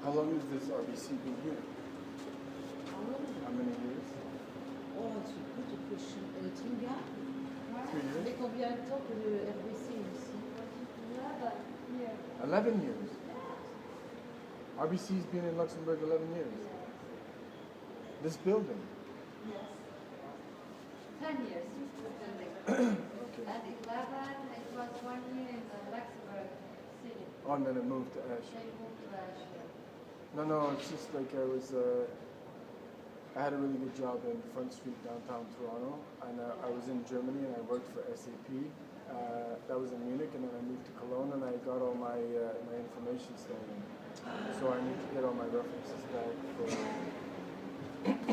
How long has this RBC been here? How many years? Oh, c'est une petite question. Tinga, 3 years? mais combien de temps que le RBC est ici? 11 years. RBC's been in Luxembourg 11 years. This building. Yes. 10 years. Okay. At 11, it was 1 year in the Luxembourg city. Oh, and then it moved to Ash. They moved to Asia. No, it's just like I had a really good job in Front Street, downtown Toronto, and I was in Germany and I worked for SAP. That was in Munich, and then I moved to Cologne and I got all my my information stolen. So I need to get all my references back for. It's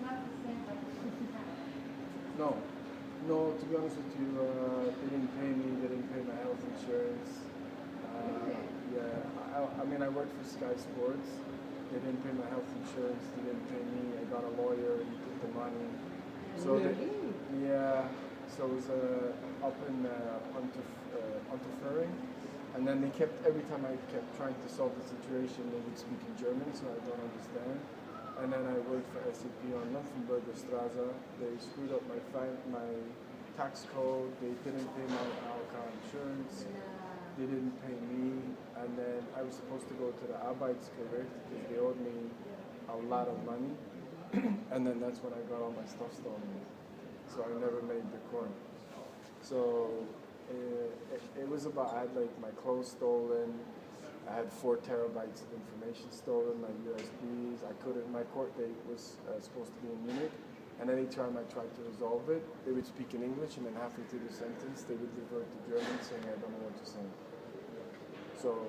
not the same, but No, to be honest with you, they didn't pay me, they didn't pay my health insurance. Yeah, I mean, I worked for Sky Sports. They didn't pay my health insurance, they didn't pay me. I got a lawyer, he took the money. So so it was up in Unterföhring. And then they kept, every time I kept trying to solve the situation, they would speak in German, so I don't understand. And then I worked for SAP on Luxembourger Straße. They screwed up my tax code. They didn't pay my car insurance. They didn't pay me. And then I was supposed to go to the Arbeitsgericht because they owed me a lot of money. And then that's when I got all my stuff stolen. So I never made the court. So it was about, I had like my clothes stolen. I had 4 terabytes of information stolen, my USBs. My court date was supposed to be in Munich. And anytime I tried to resolve it, they would speak in English, and then halfway through the sentence, they would revert to German, saying, I don't know what you're saying. So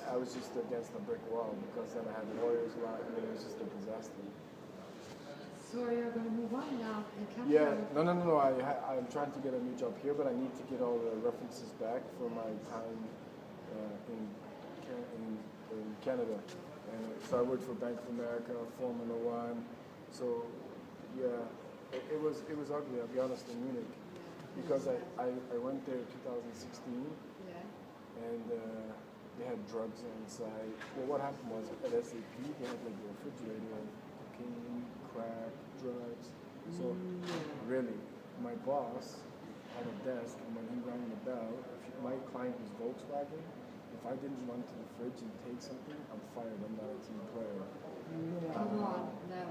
I was just against a brick wall, because then I had lawyers a lot, and it was just a disaster. So you're going to move on now in Canada? Yeah, no. I'm trying to get a new job here, but I need to get all the references back for my time in Canada. And so I worked for Bank of America, Formula One. So yeah, it was ugly, I'll be honest, in Munich, because I went there in 2016, and they had drugs inside. Well, what happened was at SAP they had like a refrigerator, cocaine, crack, drugs. So really, my boss had a desk, and when he rang the bell, if my client was Volkswagen, if I didn't run to the fridge and take something, I'm fired. I'm not a team player.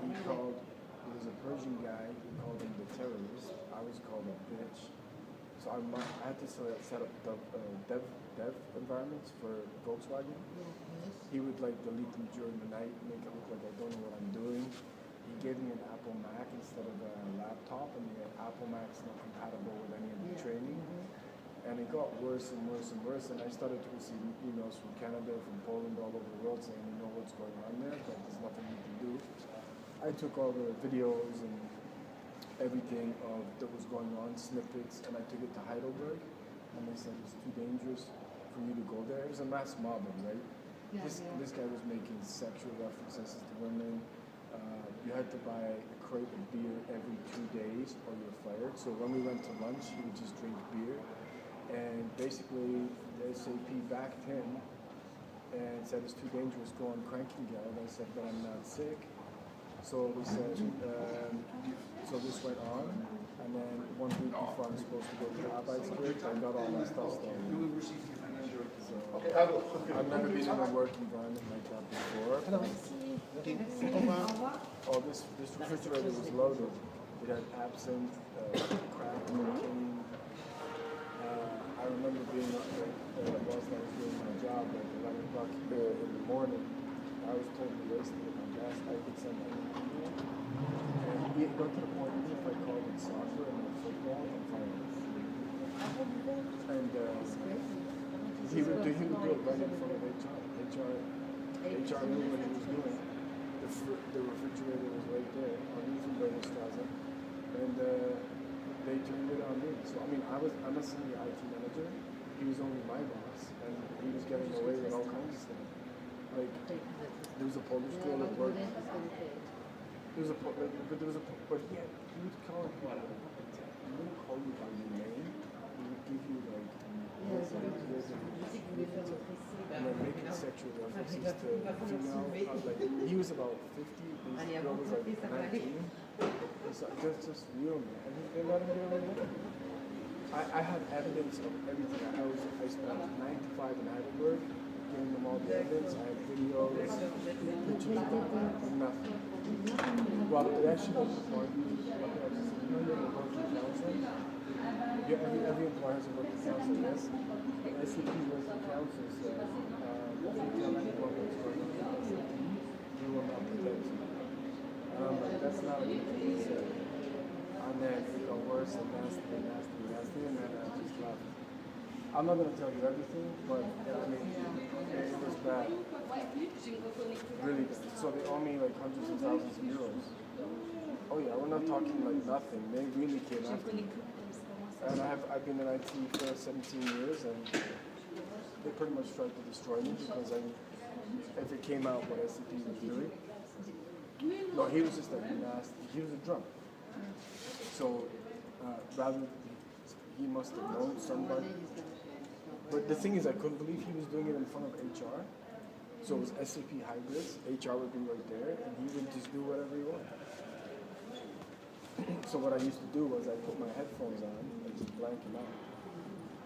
He called. He was a Persian guy. He called him the terrorist. I was called a bitch. So I had to set up dev environments for Volkswagen. He would like delete them during the night, make it look like I don't know what I'm doing. He gave me an Apple Mac instead of a laptop, and the Apple Mac's not compatible with any of the training. And it got worse and worse and worse, and I started to receive emails from Canada, from Poland, all over the world saying, you know what's going on there, but there's nothing you can do. I took all the videos and everything that was going on, snippets, and I took it to Heidelberg, and they said it's too dangerous for you to go there. It was a mass mobbing, right? This guy was making sexual references to women. You had to buy a crate of beer every 2 days or you're fired. So when we went to lunch, he would just drink beer. And basically, the SAP backed him and said it's too dangerous, go on Krankengeld. I said, but I'm not sick. So we said, so this went on. And then 1 week before I'm supposed to go to the Arbeitsgericht, I got all my stuff stolen. So I've never been in a work environment like that before. Oh, this refrigerator was loaded. It had absinthe, crack, cocaine. I remember being up there whilst I was doing my job at 11 o'clock in the morning. I was totally wasted with my gas. I could send anything. And it got to the point, even if I called it soccer and football, I'm fine. And he would do it right in front of HR. HR knew what he was doing. The refrigerator was right there on Luxembourg Straße, and they turned it on me. So I mean, I'm a senior IT manager. He was only my boss, and he was getting away with all kinds of stuff. Like there was a Polish girl at work. He would call you by your name. He would give you like years of and then making sexual references to female. Like he was about 50, this girl was like 19. So just real, man. And they let him get away with it. I had evidence of everything. I spent 95 in Heidelberg, giving them all the evidence. I had videos, pictures, nothing. Well, it actually was the point. You know, you're a working counselor. Every employer has a working counselor, yes. The SAP working counsel said, if you tell anyone what's going on with SAP, we will not protect you. And I'm like, that's not a good thing to say. And then it got worse and nasty, and then I just left. I'm not going to tell you everything, but I mean, it was bad. Really bad. So they owe me like hundreds of thousands of euros. Oh yeah, we're not talking like nothing. They really came after me. And I've been in IT for 17 years, and they pretty much tried to destroy me because if it came out what SCP was doing. No, he was just like nasty. He was a drunk. So rather, he must have known somebody. But the thing is, I couldn't believe he was doing it in front of HR. So it was SAP hybrids. HR would be right there, and he would just do whatever he wanted. So what I used to do was I put my headphones on and just blank him out.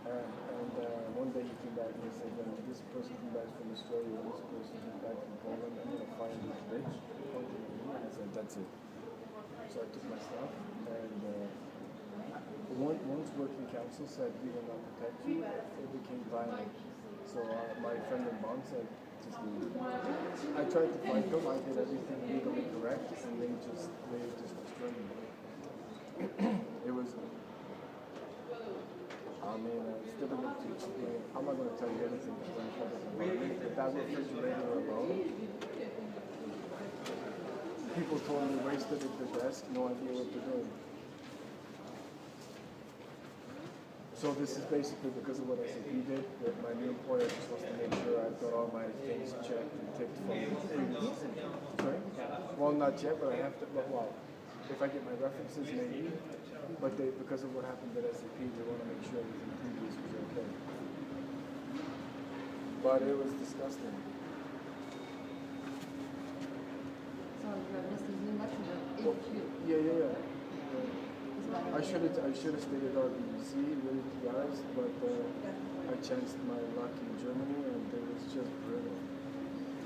And one day he came back and he said, this person came back from Australia, this person came back from Poland, I'm going to find this bitch. I said, that's it. So I took my stuff, and once working council said, we will not protect you, it became violent. So my friend in Bonn said, just leave. I tried to fight them, I did everything legally correct, and they just destroyed me. It was, I mean, it's difficult to explain. I'm not going to tell you everything that's going to happen about me, but that refrigerator alone, people told me wasted at the desk, no idea what they're doing. So this is basically because of what SAP did, that my new employer just wants to make sure I've got all my things checked and ticked from previous. Sorry? Well, not yet, but I have to, well, if I get my references, maybe. But because of what happened at SAP, they want to make sure everything previous was okay. But it was disgusting. So you are listening in Luxembourg, Yeah. I should have stayed at RBC, really to be honest, but I chanced my luck in Germany, and it was just brutal.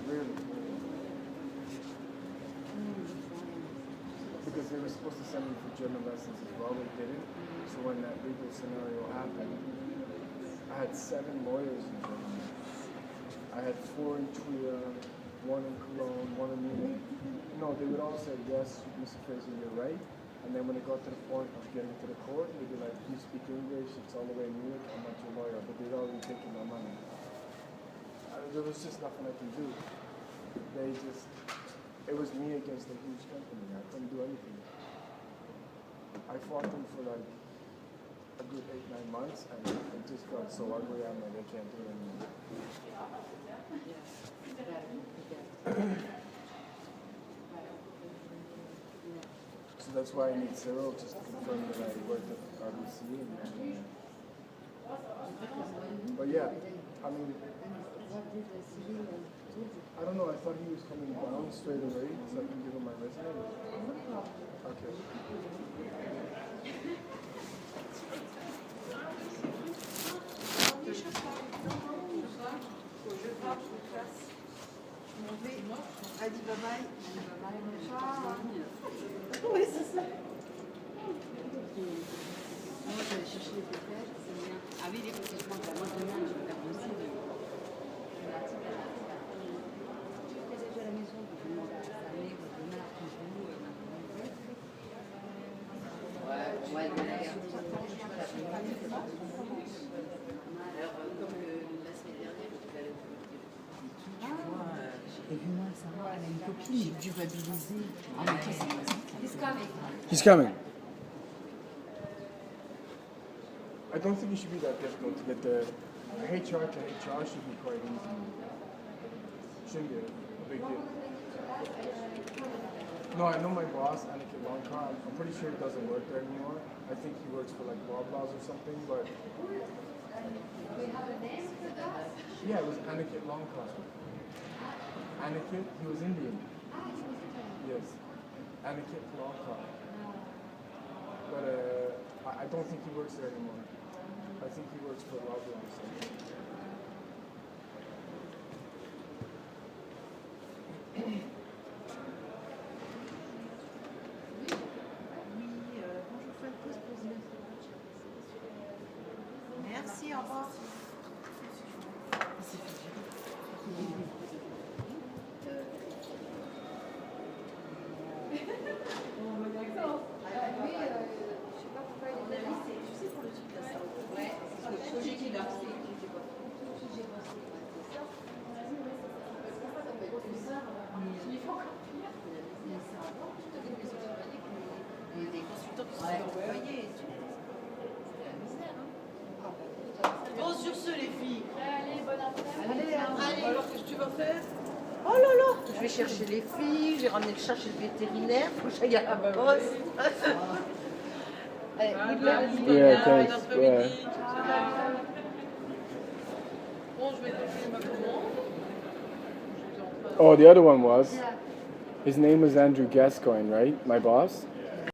Really brutal. Because they were supposed to send me for German lessons as well, they didn't. So when that legal scenario happened, I had 7 lawyers in Germany. I had 4 in Trier, 1 in Cologne, 1 in Munich. No, they would all say, yes, Mr. Fraser, you're right. And then when it got to the point of getting to the court, they'd be like, you speak English, it's all the way in Munich, I'm not your lawyer. But they'd already taken my money. There was just nothing I could do. It was me against a huge company. I couldn't do anything. I fought them for like a good 8-9 months, and it just got so ugly, I'm like, I can't do it anymore. So that's why I need Cyril, just to confirm that I worked at RBC. But yeah, I mean, I don't know, I thought he was coming down straight away, so I can give him my resume. Okay. Elle dit bye bye. Oui, c'est ça. Moi, j'allais chercher les pépettes, c'est bien. Ah oui, parce que je pense que moi, demain, je vais faire aussi de déjà à la maison, donc je demande à sa mère, demain, quand je joue, ouais, alors, comme la semaine dernière, je suis allée au et puis moi, ça va, elle a une copine, j'ai dû mobiliser. Ah, mais qu'est-ce que c'est? He's coming. He's coming. I don't think it should be that difficult to get the HR to HR should be quite easy. Shouldn't be a big deal. No, I know my boss, Anneke Longcar. I'm pretty sure he doesn't work there anymore. I think he works for like Loblaws or something, but We have a name for that? yeah, it was Anneke Longcar. Anneke, he was Indian. Yes, Anneke Longcar. But I don't think he works there anymore. I think he works for Loblaws or something. Merci, au revoir. Oui, je sais pas pourquoi il est là. Tu sais, pour le truc là, ça. Ouais, parce que le projet qui leur fait, j'ai pas Il y a des consultants qui se sont envoyés et tout. C'était la misère, hein. Bon, sur ce, les filles. Allez, bon après-midi. Allez, alors qu'est-ce que tu vas faire? Oh là là, je vais chercher les filles, j'ai ramené le chat chez le vétérinaire, faut que j'aille à la poste. Allez, Yeah, thanks. Yeah. Bon, je vais te faire ma commande. Oh, the other one was. Yeah. His name was Andrew Gascoigne, right? My boss.